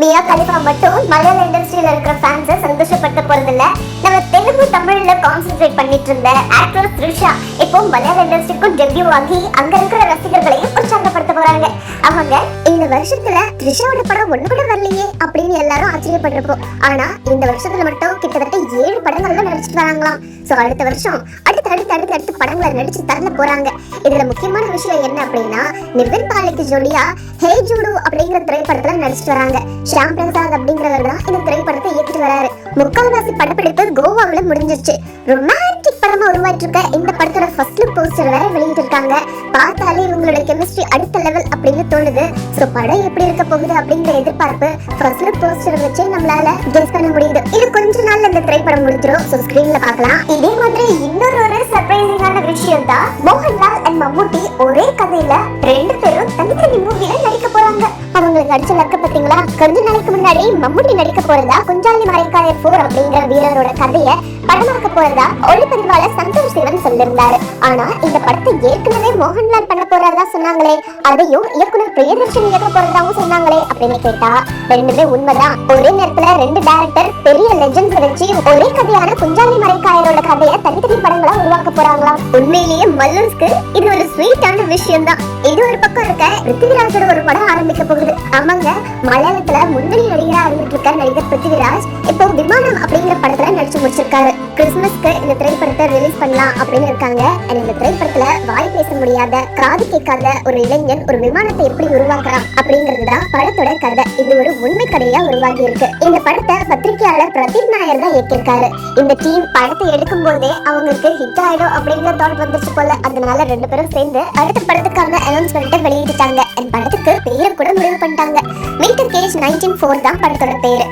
Mia Khalifa மட்டும் மலையாள இண்டஸ்ட்ரியில இருக்கிற ஃபேன்ஸை சந்தோஷப்படுத்த போறதில்ல. நம்ம தெலுங்கு தமிழ்ல கான்சென்ட்ரேட் பண்ணிட்டு இருந்த ஆக்ட்ரஸ் த்ரிஷா இப்போ மலையாள இண்டஸ்ட்ரிக்கும் டெபியூ ஆகி அங்க இருக்கிற ரசிகர்களையும் உற்சாகப்படுத்த போறாங்க. அவங்க இந்த வருஷத்துல த்ரிஷாவோட படம் ஒண்ணு கூட வரலையே அப்படின்னு எல்லாரும் ஆச்சரியப்பட்டிருப்போம். ஆனா இந்த வருஷத்துல மட்டும் கிட்டத்தட்ட 7 படங்கள்ல நடிச்சிட்டு வராங்களாம். சோ அடுத்த வருஷம் அடுத்து படங்களை நடிச்சு தரல போறாங்க. இதுல முக்கியமான விஷயம் என்ன அப்படின்னா, நிவின் பாலிக்கு ஜோடியா ஹே ஜூடு அப்படிங்கிற திரைப்படத்துல நடிச்சிட்டு வராங்க. ஷாம் பிரசாத் அப்படிங்கிறவர் தான் இந்த திரைப்படத்தை இயக்கிட்டு வராரு. முக்கால்வாசி படப்பிடிப்பு கோவாவில முடிஞ்சிருச்சு. ரொமான்டிக் படமா உருவாக்கிட்டு இருக்க இந்த படத்தோட ஃபர்ஸ்ட் லுக் போஸ்டர் வேற வெளியிட்டு இருக்காங்க. பார்த்தாலே இவங்களோட கெமிஸ்ட்ரி அடுத்த லெவல் அப்படின்னு தோணுது. சோ படம் எப்படி இருக்க போகுது அப்படிங்கிற எதிர்பார்ப்பு ஃபர்ஸ்ட் லுக் போஸ்டர் வச்சு நம்மளால கெஸ் பண்ண முடியுது. இது கொஞ்ச நாள்ல இந்த திரைப்படம் முடிஞ்சிரும். சோ ஸ்கிரீன்ல பார்க்கலாம். இதே மாதிரி இன்னொரு சர்ப்ரைசிங்கான விஷயம் தான், மோகன்லால் அண்ட் மம்முட்டி ஒரே கதையில 2 பேரும் தனித்தனி மூவில நடிக்க போறாங்க. அவங்களுக்கு நடிச்ச லக்க பாத்தீங்களா? கொஞ்ச நாளைக்கு முன்னாடி மம்முட்டி நடிக்க போறதா குஞ்சாலி மரைக்காயர் 4 அப்படிங்கிற வீரரோட கதையை படமாக்க போறதா ஒளிப்பதிவாளர் சந்தோஷ் சிவன் சொல்லியிருந்தாரு. ஆனா இந்த படத்தை ஏற்கனவே மோகன்லால் பண்ண போறதா சொன்னாங்களே, அதையும் இயக்குனர் பிரியதர்ஷன் இயக்க போறதாவும் சொன்னாங்களே அப்படின்னு கேட்டா ரெண்டுமே உண்மைதான். ஒரே நேரத்துல 2 டைரக்டர் பெரிய லெஜெண்ட்ஸ் வச்சு ஒரே கதையான குஞ்சாலி மரைக்காயரோட கதையை தனித்தனி படங்களா உருவாக்க போறாங்களாம். உண்மையிலேயே மல்லர்ஸ்க்கு இது ஒரு ஸ்வீட்டான விஷயம் தான். இது ஒரு பக்கம் இருக்க, பிருத்திவிராஜோட ஒரு படம் ஆரம்பிக்க போகுது. ஆமாங்க, மலையாளத்துல முன்னணி நடிகரா இருந்துட்டு இருக்க நடிகர் பிருத்திவிராஜ் இப்போ விமானம் அப்படிங்கிற படத்துல நடிச்சு முடிச்சிருக்காரு. கிறிஸ்துமஸ்க்கு இந்த திரைப்படத்தை ரிலீஸ் பண்ணலாம் அப்படின்னு இருக்காங்க. இந்த திரைப்படத்துல வாய் பேச முடியாத, காது கேட்காத ஒரு இளைஞன் ஒரு விமானத்தை எப்படி உருவாக்கலாம் அப்படிங்கறதுதான் படத்தோட கதை. இது ஒரு உண்மை கதையா உருவாகி இருக்கு. இந்த படத்தை பத்திரிகையாளர் பிரதீப் நாயர் தான் இயக்கியிருக்காரு. இந்த டீம் படத்தை எடுக்கும் போதே அவங்களுக்கு ஹிட் ஆயிடும் அப்படிங்கிற தாட் வந்துச்சு போல. அதனால 2 பேரும் சேர்ந்து அடுத்த படத்துக்கான அனௌன்ஸ்மெண்ட்டை வெளியிட்டாங்க. படத்துக்கு பேரை கூட முடிவு பண்ணிட்டாங்க. மீட்டர் கேஜ் 1904 தான் படத்தோட பேரு.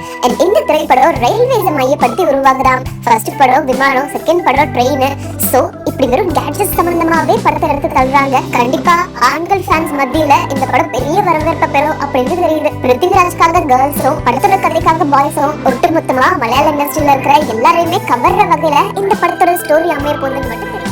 இந்த திரைப்படம் ரயில்வேஸை மையப்படுத்தி உருவாகுதாம். ஃபர்ஸ்ட் படம் விமானம், செகண்ட் படம் ட்ரெயின். சோ இப்படி வெறும் கேட்ஜெட் சம்பந்தமாவே படத்தை எடுத்து தள்ளுறாங்க. கண்டிப்பா ஆண்கள் ஃபேன்ஸ் மத்தியில இந்த படம் பெரிய வரவேற்பை பெறும் அப்படின்னு தெரியுது. பிருத்திவிராஜ்காக கேர்ள்ஸும் படத்தோட கதைக்காக பாய்ஸும் ஒட்டுமொத்தமா மலையாள இண்டஸ்ட்ரியில இருக்கிற எல்லாரையுமே கவர்ற வகையில இந்த படத்தோட ஸ்டோரி அமைய போகுதுன்னு மட்டும்